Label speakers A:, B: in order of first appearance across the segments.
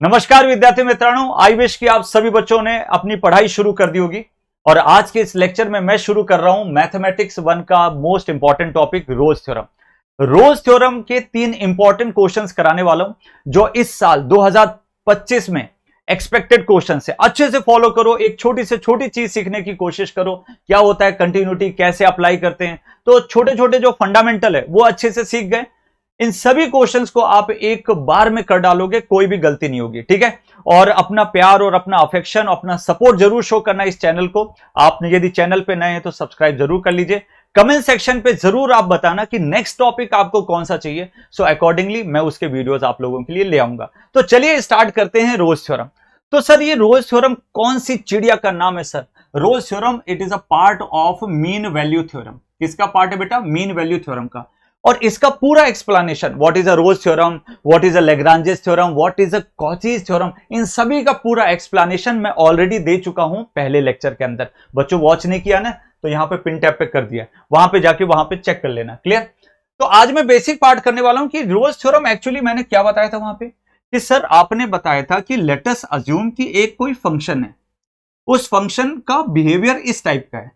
A: नमस्कार विद्यार्थी मित्रांनो, आई विश कि आप सभी बच्चों ने अपनी पढ़ाई शुरू कर दी होगी। और आज के इस लेक्चर में मैं शुरू कर रहा हूं मैथमेटिक्स 1 का मोस्ट इंपॉर्टेंट टॉपिक रोज थ्योरम। रोज थ्योरम के 3 इंपॉर्टेंट क्वेश्चंस कराने वाला हूं जो इस साल 2025 में एक्सपेक्टेड क्वेश्चन है। अच्छे से फॉलो करो, एक छोटी से छोटी चीज सीखने की कोशिश करो। क्या होता है कंटिन्यूटी, कैसे अप्लाई करते हैं, तो छोटे छोटे जो फंडामेंटल है वो अच्छे से सीख गए। इन सभी क्वेश्चंस को आप एक बार में कर डालोगे, कोई भी गलती नहीं होगी, ठीक है। और अपना प्यार और अपना अफेक्शन, अपना सपोर्ट जरूर शो करना इस चैनल को। आपने यदि चैनल पे नए हैं तो सब्सक्राइब जरूर कर लीजिए। कमेंट सेक्शन पे जरूर आप बताना कि नेक्स्ट टॉपिक आपको कौन सा चाहिए, सो अकॉर्डिंगली मैं उसके वीडियोस आप लोगों के लिए ले आऊंगा। तो चलिए स्टार्ट करते हैं रोज थ्योरम। तो सर ये रोज थ्योरम कौन सी चिड़िया का नाम है sir? Rolle's theorem it is a part of mean value theorem. किसका पार्ट है बेटा? मीन वैल्यू थ्योरम का। और इसका पूरा explanation, what is a Rolle's theorem, what is a Lagrange's theorem, what is a Cauchy's theorem, इन सभी का पूरा एक्सप्लेनेशन मैं ऑलरेडी दे चुका हूं पहले लेक्चर के अंदर। बच्चों वॉच नहीं किया ना तो यहां पे पिन टैप पे कर दिया, वहां पे जाके वहां पे चेक कर लेना। क्लियर? तो आज मैं बेसिक पार्ट करने वाला हूं कि रोज थ्योरम एक्चुअली मैंने क्या बताया था वहां पे कि सर आपने बताया था कि लेट अस अज्यूम कि एक कोई फंक्शन है, उस फंक्शन का बिहेवियर इस टाइप का है,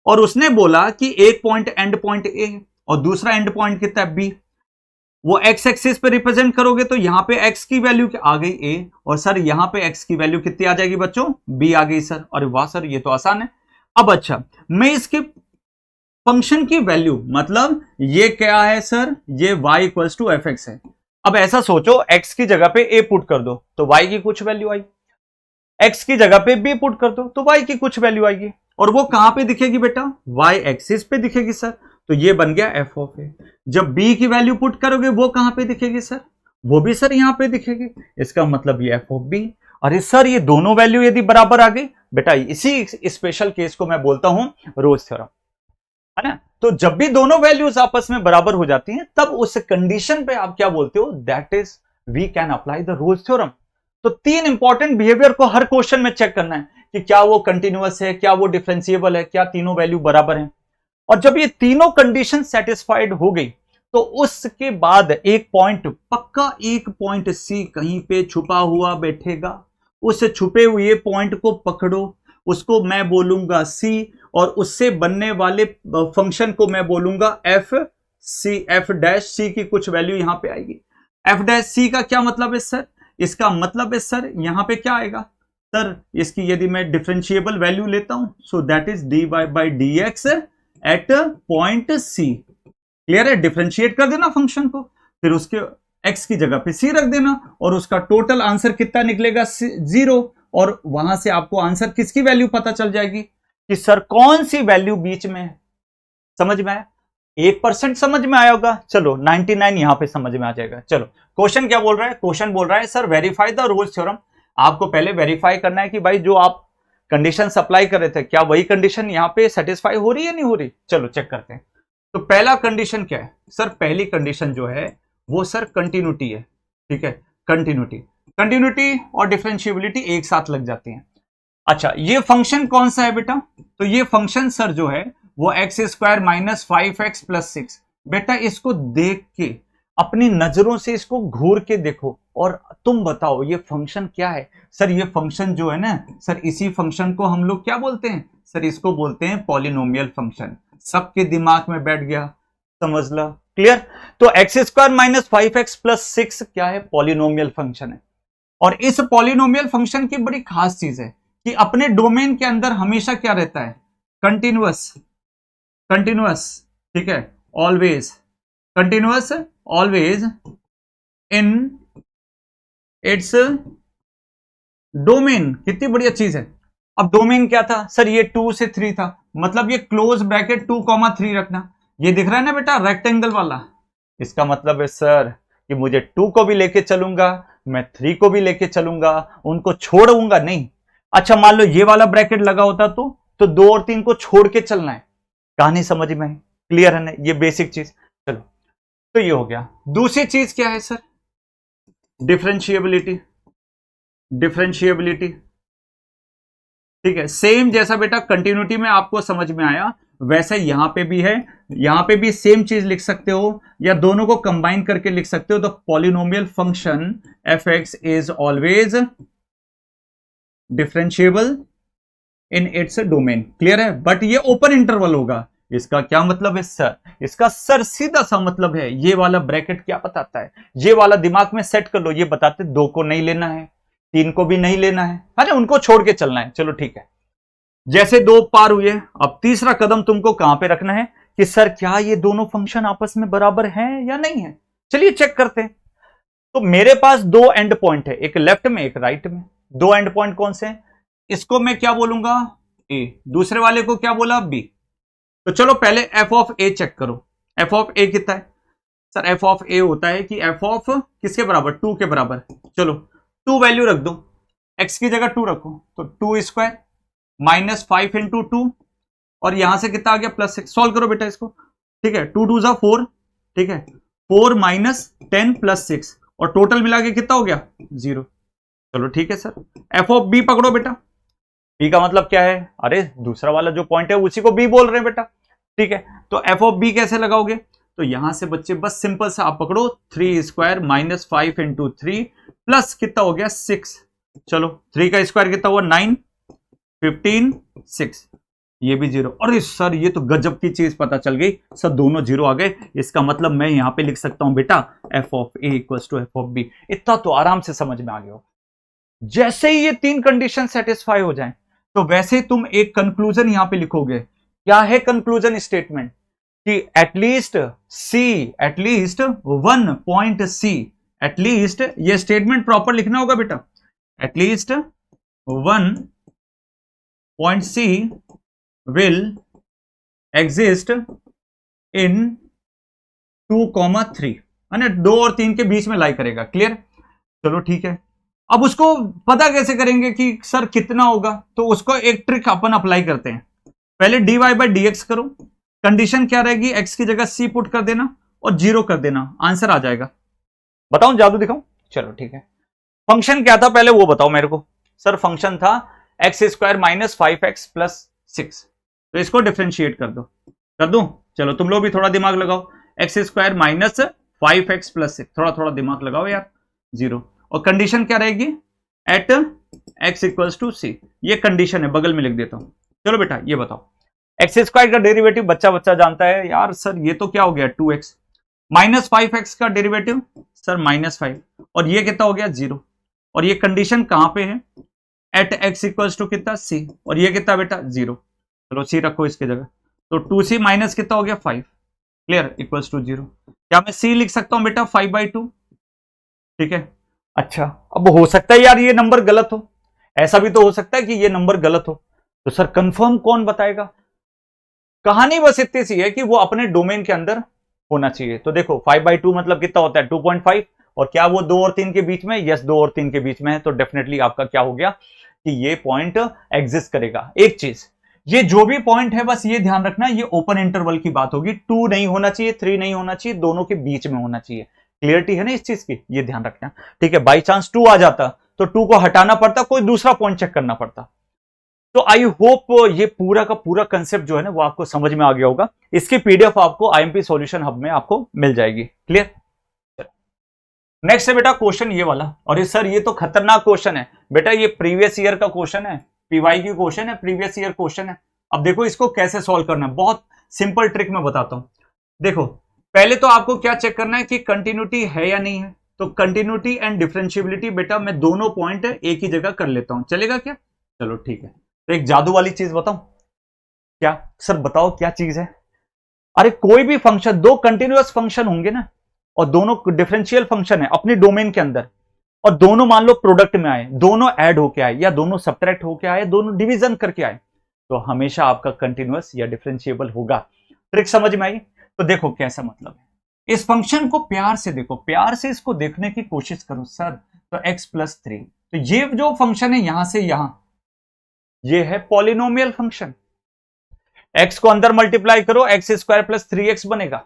A: और उसने बोला कि एक पॉइंट एंड पॉइंट ए है और दूसरा एंड पॉइंट कितना है बी। वो एक्स एक्सिस पे रिप्रेजेंट करोगे तो यहां पे एक्स की वैल्यू आ गई ए, और सर यहां पे एक्स की वैल्यू कितनी आ जाएगी बच्चों? बी आ गई सर। अरे वाह सर, ये तो आसान है। अब अच्छा, मैं इसके फंक्शन की वैल्यू, मतलब ये क्या है सर? ये y equals to F X है। अब ऐसा सोचो, x की जगह पे a पुट कर दो तो y की कुछ वैल्यू आई, x की जगह पे b पुट कर दो तो y की कुछ वैल्यू आएगी। और वो कहां पे दिखेगी बेटा? y एक्सिस पे दिखेगी सर। तो ये बन गया f ऑफ ए। जब b की वैल्यू पुट करोगे वो कहां पे दिखेगी सर? वो भी सर यहां पे दिखेगी। इसका मतलब ये f ऑफ b। अरे सर ये दोनों वैल्यू यदि बराबर आ गई बेटा, इसी स्पेशल केस को मैं बोलता हूं रोज थ्योरम, है ना। तो जब भी दोनों वैल्यूज आपस में बराबर हो जाती हैं तब उस कंडीशन पे आप क्या बोलते हो? That is we can apply the Rolle's theorem. तो 3 इंपॉर्टेंट बिहेवियर को हर क्वेश्चन में चेक करना है कि क्या वो कंटिन्यूअस है, क्या वो डिफरेंशिएबल है, क्या तीनों वैल्यू बराबर हैं। और जब ये तीनों कंडीशन सेटिस्फाइड हो गई तो उसके बाद एक पॉइंट, पक्का एक पॉइंट सी कहीं पे छुपा हुआ बैठेगा। उस छुपे हुए पॉइंट को पकड़ो, उसको मैं बोलूंगा सी, और उससे बनने वाले फंक्शन को मैं बोलूंगा F C. F dash C की कुछ वैल्यू यहां पे आएगी। एफ डैश सी का क्या मतलब है सर? इसका मतलब है सर यहां पे क्या आएगा सर? इसकी यदि मैं डिफरेंशिएबल वैल्यू लेता हूं so that is D Y by D X at point C. Clear है? डिफरेंशिएट कर देना फंक्शन को, फिर उसके एक्स की जगह पे सी रख देना, और उसका टोटल आंसर कितना निकलेगा? 0। और वहां से आपको आंसर किसकी वैल्यू पता चल जाएगी कि सर कौन सी वैल्यू बीच में है। समझ में आया? 1% समझ में आया होगा, चलो 99 यहां पे समझ में आ जाएगा। चलो क्वेश्चन क्या बोल रहा है? क्वेश्चन बोल रहा है sir verify the Rolle's theorem. आपको पहले वेरीफाई करना है कि भाई जो आप कंडीशन अप्लाई कर रहे थे क्या वही कंडीशन यहां पे सेटिस्फाई हो रही है नहीं हो रही। चलो चेक करते हैं। तो पहला कंडीशन क्या है सर? पहली कंडीशन जो है वो सर कंटिन्यूटी है, ठीक है। कंटिन्यूटी, कंटिन्यूटी और डिफरेंशिएबिलिटी एक साथ लग जाती हैं। अच्छा, ये फंक्शन कौन सा है बेटा? तो ये फंक्शन सर जो है वो x square minus 5x plus 6। बेटा इसको देख के, अपनी नजरों से इसको घूर के देखो और तुम बताओ ये फंक्शन क्या है। सर ये फंक्शन जो है ना सर, इसी फंक्शन को हम लोग क्या बोलते हैं सर? इसको बोलते हैं पॉलिनोमियल फंक्शन। सबके दिमाग में बैठ गया, समझ ला। क्लियर? तो x square minus 5x plus 6 क्या है? पॉलिनोमियल फंक्शन है। और इस पॉलिनोमियल फंक्शन की बड़ी खास चीज है कि अपने डोमेन के अंदर हमेशा क्या रहता है? कंटिन्यूअस। कंटिन्यूअस, ठीक है, always continuous, always in its domain. कितनी बढ़िया चीज है। अब डोमेन क्या था सर? ये 2 से 3 था, मतलब ये क्लोज ब्रैकेट 2,3 रखना। ये दिख रहा है ना बेटा रेक्टेंगल वाला? इसका मतलब है सर कि मुझे 2 को भी लेके चलूंगा, मैं 3 को भी लेके चलूंगा, उनको छोड़ूंगा नहीं। अच्छा मान लो ये वाला ब्रैकेट लगा होता तो 2 और 3 को छोड़ के चलना है। कहानी समझ में? क्लियर है ना? ये बेसिक चीज। चलो तो ये हो गया। दूसरी चीज क्या है सर? डिफरेंशिएबिलिटी। डिफरेंशिएबिलिटी, ठीक है। सेम जैसा बेटा कंटिन्यूटी में आपको समझ में आया, वैसा यहां पे भी है, यहां पे भी सेम चीज लिख सकते हो या दोनों को कंबाइन करके लिख सकते हो। तो polynomial function F x is always differentiable in its domain. Clear है? बट ये ओपन इंटरवल होगा। इसका क्या मतलब है सर? इसका सर सीधा सा मतलब है, ये वाला ब्रैकेट क्या बताता है, ये वाला दिमाग में सेट कर लो, ये बताते 2 को नहीं लेना है, 3 को भी नहीं लेना है, अरे उनको छोड़ के चलना है। चलो ठीक है, जैसे 2 पार हुए, अब तीसरा कदम तुमको कहां पे रखना है कि सर क्या ये दोनों फंक्शन आपस में बराबर हैं या नहीं है। चलिए चेक करते हैं। तो मेरे पास 2 एंड पॉइंट है, एक लेफ्ट में एक राइट में। 2 एंड पॉइंट कौन से हैं? इसको मैं क्या बोलूंगा? ए। दूसरे वाले को क्या बोला? बी। तो चलो पहले एफ ऑफ ए चेक करो। एफ ऑफ ए कितना है सर? एफ ऑफ ए होता है कि एफ ऑफ किसके बराबर? 2 के बराबर। चलो 2 वैल्यू रख दो, एक्स की जगह 2 रखो, तो 2 स्क्वायर माइनस 5 इंटू 2, और यहां से कितना आ गया? +6। सॉल्व करो बेटा इसको। ठीक है, 2 2 4, ठीक है, 4 माइनस 10 +6, और टोटल मिला के कितना हो गया? 0। चलो ठीक है सर, एफ ऑफ बी पकड़ो बेटा। बी का मतलब क्या है? अरे दूसरा वाला जो पॉइंट है उसी को बी बोल रहे हैं बेटा। ठीक है, तो एफ ऑफ बी कैसे लगाओगे? तो यहां से बच्चे बस सिंपल सा आप पकड़ो, 3 स्क्वायर माइनस 5 इंटू 3 प्लस कितना हो गया? 6। चलो 3 का स्क्वायर कितना हुआ? 9, 15, 6, ये भी 0। अरे सर ये तो गजब की चीज पता चल गई सर, दोनों 0 आ गए। इसका मतलब मैं यहां पे लिख सकता हूं बेटा F of A equal to F of B. इतना तो आराम से समझ में आ गया हो। जैसे ही ये 3 कंडीशन सेटिस्फाई हो जाएं, तो वैसे तुम एक कंक्लूजन यहां पे लिखोगे। क्या है कंक्लूजन स्टेटमेंट? कि at least C, at least 1 point C, at least, ये स्टेटमेंट प्रॉपर लिखना होगा बेटा, at least 1 point C will exist in 2,3, 2 और 3 के बीच में लाई करेगा। क्लियर? चलो ठीक है, अब उसको पता कैसे करेंगे कि सर कितना होगा? तो उसको एक ट्रिक अपन अप्लाई करते हैं। पहले dy बाई डी एक्स करो, कंडीशन क्या रहेगी? x की जगह c पुट कर देना और 0 कर देना, आंसर आ जाएगा। बताऊं, जादू दिखाऊं? चलो ठीक है, फंक्शन क्या था पहले वो बताओ मेरे को। सर फंक्शन था x square minus 5x plus 6, तो इसको डिफ्रेंशिएट कर दो। कर दूं? चलो तुम लोग भी थोड़ा दिमाग लगाओ। X square minus 5x plus 6, थोड़ा थोड़ा दिमाग लगाओ यार। 0, और कंडीशन क्या रहेगी? एट x इक्वल्स टू सी, ये कंडीशन है, बगल में लिख देता हूं। चलो बेटा ये बताओ, एक्स स्क्वायर का डेरिवेटिव बच्चा बच्चा जानता है यार सर, ये तो क्या हो गया? 2x माइनस 5x का डेरिवेटिव सर -5, और ये कितना हो गया? 0, और ये कंडीशन कहां पे है? एट x इक्वल्स टू कितना? c, और ये कितना बेटा? 0। चलो c रखो इसके जगह, तो 2c माइनस कितना हो गया? 5। क्लियर? Equals to 0। क्या मैं c लिख सकता हूं बेटा 5/2? ठीक है, अच्छा अब हो सकता है यार ये नंबर गलत हो, ऐसा भी तो हो सकता है कि ये नंबर गलत हो, तो सर कंफर्म कौन बताएगा? कहानी बस इतनी सी है कि वो अपने डोमेन के अंदर होना चाहिए। तो देखो 5/2 मतलब कितना होता है? 2.5, और क्या वो 2 और 3 के बीच में? यस, 2 और 3 के बीच में है, तो डेफिनेटली आपका क्या हो गया कि ये पॉइंट एग्जिस्ट करेगा। एक चीज, ये जो भी पॉइंट है बस ये ध्यान रखना, ये ओपन इंटरवल की बात होगी, 2 नहीं होना चाहिए, 3 नहीं होना चाहिए, दोनों के बीच में होना चाहिए। क्लियरिटी है ना इस चीज की? ये ध्यान रखना। ठीक है, बाई चांस 2 आ जाता तो 2 को हटाना पड़ता, कोई दूसरा पॉइंट चेक करना पड़ता। तो आई होप ये पूरा का पूरा कंसेप्ट जो है ना वो आपको समझ में आ गया होगा। इसकी पीडीएफ आपको आईएमपी सॉल्यूशन हब में आपको मिल जाएगी। क्लियर? नेक्स्ट है बेटा क्वेश्चन ये वाला, और ये सर ये तो खतरनाक क्वेश्चन है बेटा, ये प्रीवियस ईयर का क्वेश्चन है, पीवाई की क्वेश्चन है, प्रीवियस ईयर क्वेश्चन है। अब देखो इसको कैसे सॉल्व करना है, बहुत सिंपल ट्रिक में बताता हूं। देखो पहले तो आपको क्या चेक करना है कि कंटिन्यूटी है या नहीं है। तो कंटिन्यूटी एंड डिफरेंशिएबिलिटी बेटा मैं दोनों पॉइंट एक ही जगह कर लेता हूं, चलेगा क्या? चलो ठीक है, तो एक जादू वाली चीज बताऊं क्या? सर बताओ क्या चीज है? अरे कोई भी फंक्शन, 2 कंटिन्यूअस फंक्शन होंगे ना, और दोनों डिफरेंशियल फंक्शन है अपनी डोमेन के अंदर, और दोनों मान लो प्रोडक्ट में आए, दोनों ऐड होके आए, या दोनों सब्ट्रैक्ट होके आए, दोनों डिवीजन करके आए, तो हमेशा आपका कंटिन्यूअस या डिफरेंशिएबल होगा। ट्रिक समझ में आई? तो देखो कैसा मतलब है, इस फंक्शन को प्यार से देखो, प्यार से इसको देखने की कोशिश करो। सर तो x+3, तो ये जो फंक्शन है यहां से यहां, ये है पॉलिनोमियल फंक्शन। x को अंदर मल्टीप्लाई करो, x² + 3x बनेगा,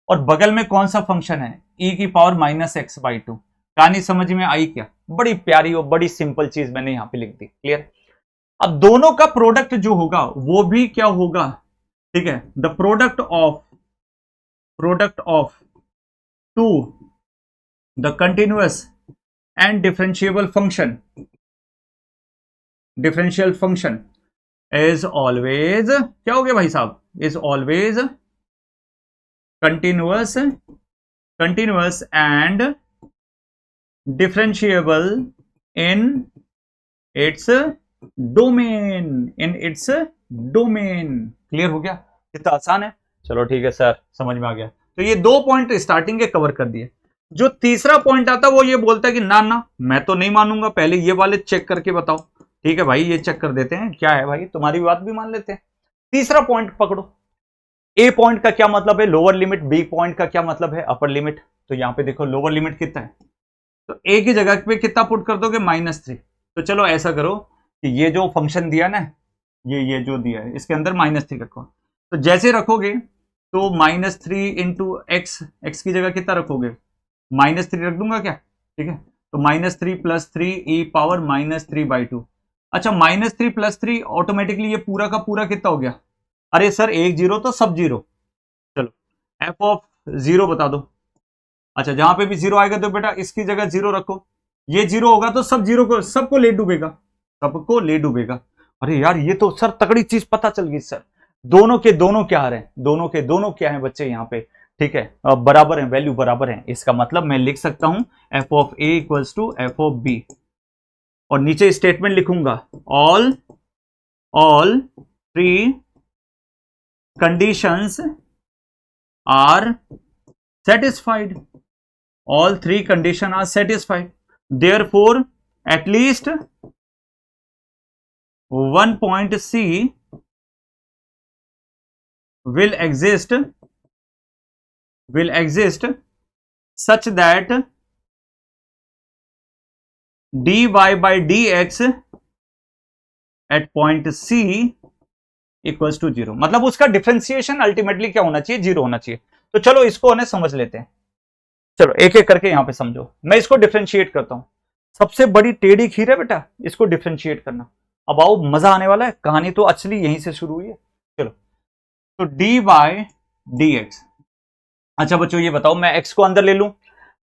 A: और बगल में कौन सा फंक्शन है? e⁻⁻x/2। कहानी समझ में आई क्या? बड़ी प्यारी और बड़ी सिंपल चीज मैंने यहां पे लिख दी। क्लियर? अब दोनों का प्रोडक्ट जो होगा वो भी क्या होगा? ठीक है, the product of two the continuous and differential function is always, क्या हो गया भाई साहब, is always continuous and differentiable in its domain. Clear हो गया, कितना आसान है। चलो ठीक है सर, समझ में आ गया। तो ये 2 पॉइंट स्टार्टिंग के कवर कर दिए। जो तीसरा पॉइंट आता है वो ये बोलता है कि ना ना मैं तो नहीं मानूंगा, पहले ये वाले चेक करके बताओ। ठीक है भाई, ये चेक कर देते हैं क्या है भाई, तुम्हारी बात भी मान लेते हैं। तीसरा पॉइंट पकड़ो। ए पॉइंट का क्या मतलब है लोअर लिमिट, बी पॉइंट का क्या मतलब है अपर लिमिट। तो यहां पे देखो लोअर लिमिट कितना है, तो ए की जगह पे कितना पुट कर दोगे, -3। तो चलो ऐसा करो कि ये जो फंक्शन दिया ना, ये जो दिया है इसके अंदर -3 रखो। तो जैसे रखोगे तो -3 इंटू एक्स की जगह कितना रखोगे, -3 रख दूंगा क्या। ठीक है, तो -3 + 3 e पावर -3/2। अच्छा, -3 + 3 ऑटोमेटिकली ये पूरा का पूरा कितना हो गया। अरे सर एक जीरो तो सब जीरो। चलो f(0) बता दो। अच्छा, जहां पे भी जीरो आएगा तो बेटा इसकी जगह जीरो रखो। ये जीरो होगा तो सब जीरो को, सबको ले डूबेगा, सबको ले डूबेगा। अरे यार ये तो सर तगड़ी चीज पता चल गई सर। दोनों के दोनों क्या आ रहे हैं, दोनों के दोनों क्या है बच्चे यहाँ पे। ठीक है, बराबर है, वैल्यू बराबर है। इसका मतलब मैं लिख सकता हूं f(a) = f(b) और नीचे स्टेटमेंट लिखूंगा all 3 conditions are satisfied. All 3 conditions are satisfied. Therefore, at least one point C will exist such that dy by dx at point C equals to 0। मतलब उसका डिफरेंशिएशन अल्टीमेटली क्या होना चाहिए, 0 होना चाहिए। तो चलो इसको उन्हें समझ लेते हैं। चलो एक एक करके यहां पे समझो, मैं इसको डिफरेंशिएट करता हूं। सबसे बड़ी टेढ़ी खीर है बेटा इसको डिफरेंशिएट करना। अब आओ, मजा आने वाला है, कहानी तो एक्चुअली यहीं से शुरू हुई है। चलो, तो डी बाय डी एक्स। अच्छा बच्चों ये बताओ, मैं एक्स को अंदर ले लूं,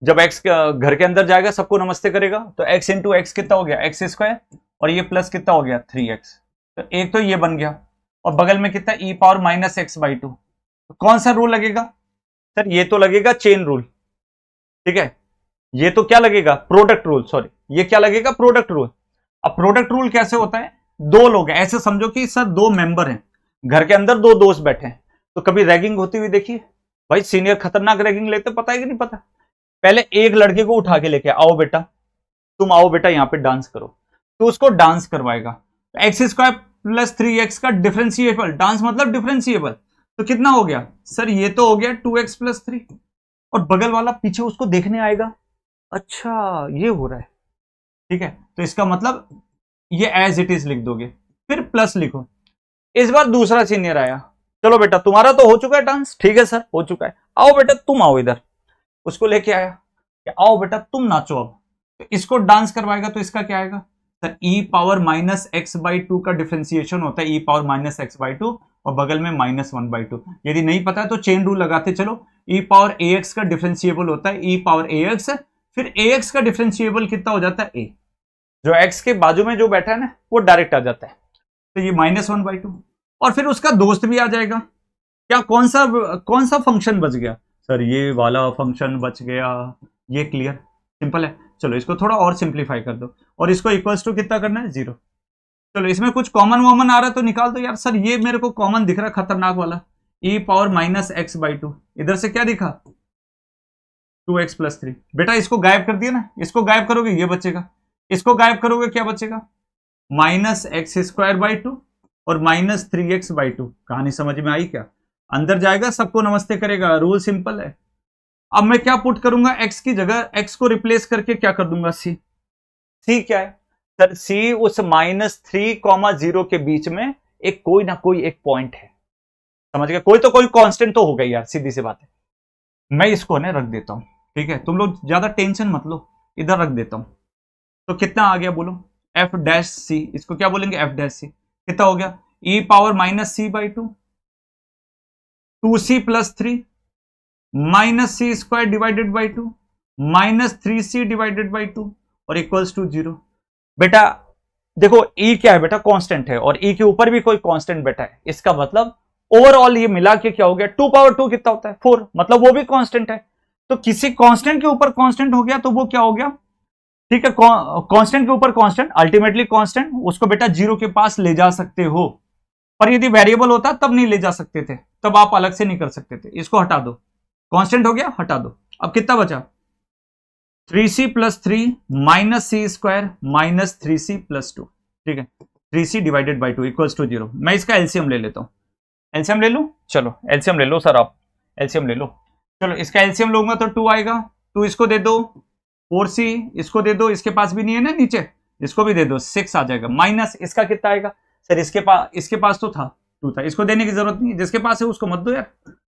A: जब एक्स घर के अंदर जाएगा सबको नमस्ते करेगा, तो एक्स इंटू एक्स कितना हो गया, एक्स स्क्वायर, और ये प्लस कितना हो गया 3x। तो एक तो ये बन गया, और बगल में कितना e पावर -x/2। तो कौन सा रूल लगेगा सर, ये तो लगेगा चेन रूल। ठीक है, ये तो क्या लगेगा, प्रोडक्ट रूल, सॉरी ये क्या लगेगा, प्रोडक्ट रूल। अब प्रोडक्ट रूल कैसे होता है, दो लोग हैं, ऐसे समझो कि सर 2 मेंबर हैं, घर के अंदर 2 दोस्त बैठे हैं। तो कभी रैगिंग होती हुई देखिए भाई, सीनियर खतरनाक रैगिंग लेते, पता है कि नहीं पता। पहले एक लड़के को उठा के लेके आओ बेटा, तुम आओ बेटा यहाँ पे डांस करो, तो उसको डांस करवाएगा। x² + 3x का डिफरेंशिएबल, डांस मतलब डिफरेंशिएबल, तो कितना हो गया सर, ये तो हो गया 2x + 3। और बगल वाला पीछे उसको देखने आएगा, अच्छा ये हो रहा है। ठीक है, तो इसका मतलब ये एज इट इज लिख दोगे, फिर प्लस लिखो। इस बार दूसरा सीनियर आया, चलो बेटा तुम्हारा तो हो चुका है डांस, ठीक है सर हो चुका है, आओ बेटा तुम आओ इधर। उसको लेके आया कि आओ बेटा तुम नाचो अब। तो इसको डांस करवाएगा तो इसका क्या आएगा सर, e पावर -x/2 का डिफरेंशिएशन होता है e पावर -x/2 और बगल में -1/2। यदि नहीं पता है तो चेन रूल लगाते चलो, e पावर ax का डिफरेंशिएबल होता है e पावर ax, फिर ax का डिफरेंशिएबल कितना हो जाता है a, जो x के बाजू में जो बैठा है ना वो डायरेक्ट आ जाता है, तो ये -1/2। और फिर उसका दोस्त भी आ जाएगा। क्या कौन सा फंक्शन बच गया सर, ये वाला फंक्शन बच गया। ये क्लियर, सिंपल है। चलो इसको थोड़ा और सिंप्लीफाई कर दो, और इसको इक्वल्स टू कितना करना है, 0। चलो इसमें कुछ कॉमन वॉमन आ रहा है तो निकाल दो यार। सर ये मेरे को कॉमन दिख रहा है खतरनाक वाला, e पावर -x/2, इधर से क्या दिखा 2x + 3। बेटा इसको गायब कर दिया ना, इसको गायब करोगे ये बचेगा, इसको गायब करोगे क्या बचेगा, -x²/2 और -3x/2। कहानी समझ में आई क्या, अंदर जाएगा सबको नमस्ते करेगा, रूल सिंपल है। अब मैं क्या पुट करूंगा, x की जगह x को रिप्लेस करके क्या कर दूंगा, c क्या है सर, c उस -3,0 के बीच में एक कोई ना कोई एक पॉइंट है, समझ गए, कोई तो कोई कांस्टेंट तो होगा यार, सीधी सी बात है। मैं इसको ना रख देता हूं, ठीक है, तुम लोग ज्यादा टेंशन मत लो, इधर रख देता हूं। तो कितना आ गया बोलो, f'(c), इसको क्या बोलेंगे f'(c), कितना हो गया e power -c/2 2c plus 3 minus C square divided by 2 minus 3c divided by 2 और इक्वल्स टू 0। बेटा देखो e क्या है बेटा, कांस्टेंट है, और e के ऊपर भी कोई कांस्टेंट बेटा है, इसका मतलब ओवरऑल ये मिला के क्या हो गया, 2 पावर 2 कितना होता है 4, मतलब वो भी कांस्टेंट है। तो किसी कांस्टेंट के ऊपर कांस्टेंट हो गया तो वो क्या हो गया, ठीक है, कांस्टेंट के ऊपर कांस्टेंट, अल्टीमेटली कांस्टेंट, उसको बेटा 0 के पास ले जा सकते हो। पर यदि वेरिएबल होता तब नहीं ले जा सकते थे, तब आप अलग से नहीं कर सकते थे। इसको हटा दो, कांस्टेंट हो गया, हटा दो। अब कितना बचा, 3c plus 3 minus C square minus 3c plus 2, ठीक है, 3c divided by 2 equals to 0। मैं इसका एलसीएम ले लेता हूं, एलसीएम ले लूं, चलो एलसीएम ले लो सर, आप एलसीएम ले लो। चलो इसका एलसीएम लूंगा तो 2 आएगा, 2 इसको दे दो, 4c इसको दे दो, इसके पास भी नहीं है ना नीचे, इसको भी दे दो, 6 आ जाएगा, माइनस इसका कितना आएगा सर, इसके पास तो था 2 था, इसको देने की जरूरत नहीं, जिसके पास है उसको मत दो यार,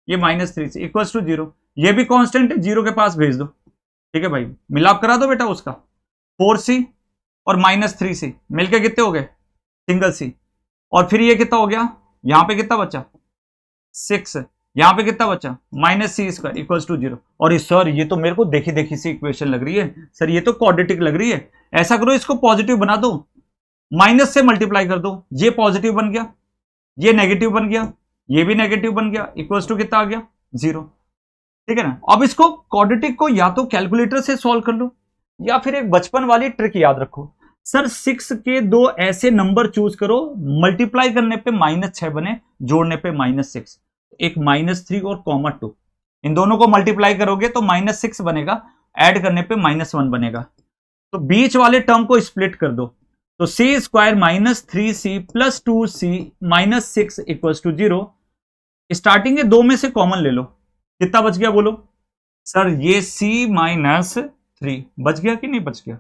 A: ये माइनस 3c इक्वल्स टू 0। ये भी कांस्टेंट है, 0 के पास भेज दो, ठीक है भाई, मिलाप करा दो बेटा उसका, 4c और माइनस 3c मिलकर कितने हो गए, सिंगल c, और फिर ये कितना हो गया, यहां पे कितना बचा 6, यहां पे कितना बचा minus C square equals to 0। और सर ये तो मेरे को देखी देखी सी इक्वेशन लग रही है सर, ये तो क्वाड्रेटिक लग रही है। ऐसा करो, इसको पॉजिटिव बना दो, माइनस से मल्टीप्लाई कर दो, ये पॉजिटिव बन गया, ये नेगेटिव बन गया, ये भी नेगेटिव बन गया, इक्वल्स टू कितना आ गया 0, ठीक है ना। अब इसको क्वाड्रेटिक को या तो कैलकुलेटर से सॉल्व कर लो, या फिर एक बचपन वाली ट्रिक याद रखो सर, 6 के 2 ऐसे नंबर चूज करो, मल्टीप्लाई करने पे -6 बने, जोड़ने पे -6, एक -3 और -2, इन दोनों को मल्टीप्लाई करोगे तो -6 बनेगा, ऐड करने पे -1 बनेगा। तो बीच वाले टर्म को स्प्लिट कर दो, तो c square -3c plus 2c -6 equals to 0। Starting के 2 में से कॉमन ले लो, कितना बच गया बोलो सर, ये c -3 बच गया कि नहीं बच गया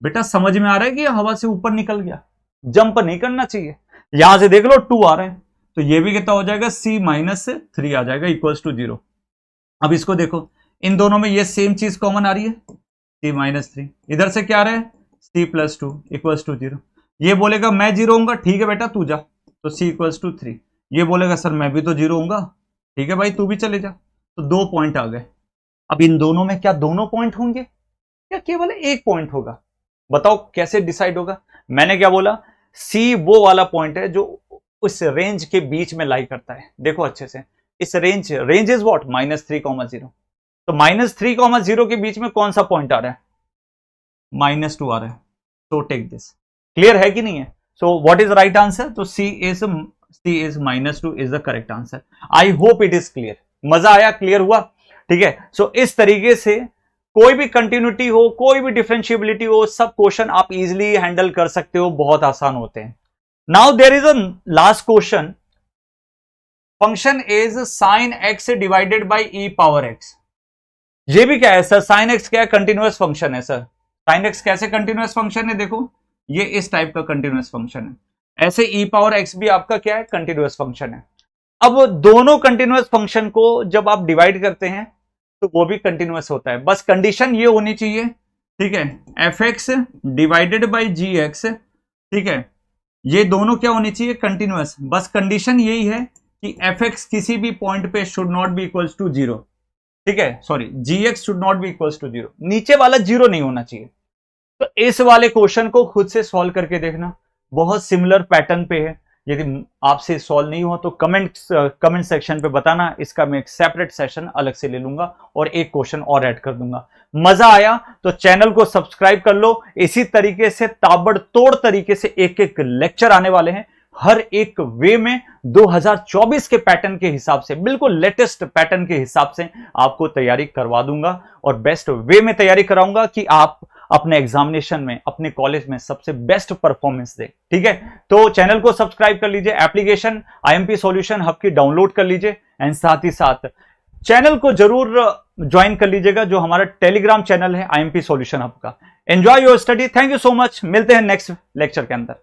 A: बेटा, समझ में आ रहा है कि हवा से ऊपर निकल गया, जंप नहीं करना चाहिए। यहां से देख लो 2 आ रहे हैं, तो ये भी कितना हो जाएगा, c -3 आ जाएगा इक्वल्स टू 0। अब इसको देखो, इन दोनों में ये सेम चीज कॉमन आ रही है, c -3, इधर से क्या आ रहा है c प्लस 2 इक्वल्स टू 0। ये बोलेगा मैं 0 होऊंगा, ठीक है बेटा तू जा, तो c इक्वल्स टू 3। ये बोलेगा सर मैं भी तो 0 होऊंगा, ठीक है भाई तू भी चले जा, तो 2 पॉइंट आ गए। अब इन दोनों में क्या दोनों पॉइंट होंगे या केवल एक पॉइंट होगा, बताओ कैसे डिसाइड होगा। मैंने क्या बोला, सी वो वाला पॉइंट है जो उस रेंज के बीच में लाई करता है, देखो अच्छे से, इस रेंज इज व्हाट -3,0, तो -3,0 के बीच में कौन सा पॉइंट आ रहा है, -2 आ रहा है, तो टेक दिस, क्लियर है कि नहीं है। So what is right answer, तो C is -2 is the correct answer. I hope it is clear, मजा आया, क्लियर हुआ, ठीक है। सो इस तरीके से कोई भी कंटिन्यूटी हो, कोई भी डिफरेंशिएबिलिटी हो, सब क्वेश्चन आप इजीली हैंडल कर सकते हो, बहुत आसान होते हैं। Now there is a last question, function is sin x divided by e power x। ये भी क्या है सर, sin x क्या है, कंटिन्यूअस फंक्शन है सर। sin x कैसे कंटिन्यूअस फंक्शन है, देखो ये इस टाइप का कंटिन्यूअस फंक्शन है, ऐसे e पावर x भी आपका क्या है, कंटिन्यूअस फंक्शन है। अब दोनों कंटिन्यूअस फंक्शन को जब आप डिवाइड करते हैं तो वो भी कंटिन्यूअस होता है, बस कंडीशन ये होनी चाहिए, ठीक है, fx डिवाइडेड बाई gx, ठीक है, ये दोनों क्या होनी चाहिए, कंटिन्यूअस। बस कंडीशन यही है कि fx किसी भी पॉइंट पे should not be equals to 0, ठीक है, sorry gx should not be equals to 0, नीचे वाला 0 नहीं होना चाहिए। तो इस वाले क्वेश्चन को खुद से सॉल्व करके देखना, बहुत सिमिलर पैटर्न पे है। यदि आपसे सॉल्व नहीं हुआ तो कमेंट सेक्शन पे बताना, इसका मैं एक सेपरेट सेशन अलग से ले लूंगा और एक क्वेश्चन और ऐड कर दूंगा। मजा आया तो चैनल को सब्सक्राइब कर लो, इसी तरीके से ताबड़तोड़ तरीके से एक एक लेक्चर आने वाले हैं, हर एक वे में 2024 के पैटर्न के हिसाब से, बिल्कुल लेटेस्ट पैटर्न के हिसाब से आपको तैयारी करवा दूंगा और बेस्ट वे में तैयारी कराऊंगा कि आप अपने एग्जामिनेशन में, अपने कॉलेज में सबसे बेस्ट परफॉर्मेंस दे, ठीक है। तो चैनल को सब्सक्राइब कर लीजिए, एप्लीकेशन आईएमपी सॉल्यूशन हब की डाउनलोड कर लीजिए, एंड साथ ही साथ चैनल को जरूर ज्वाइन कर लीजिएगा जो हमारा टेलीग्राम चैनल है आईएमपी सॉल्यूशन हब का। Enjoy your study, thank you so much, मिलते हैं नेक्स्ट लेक्चर के अंदर।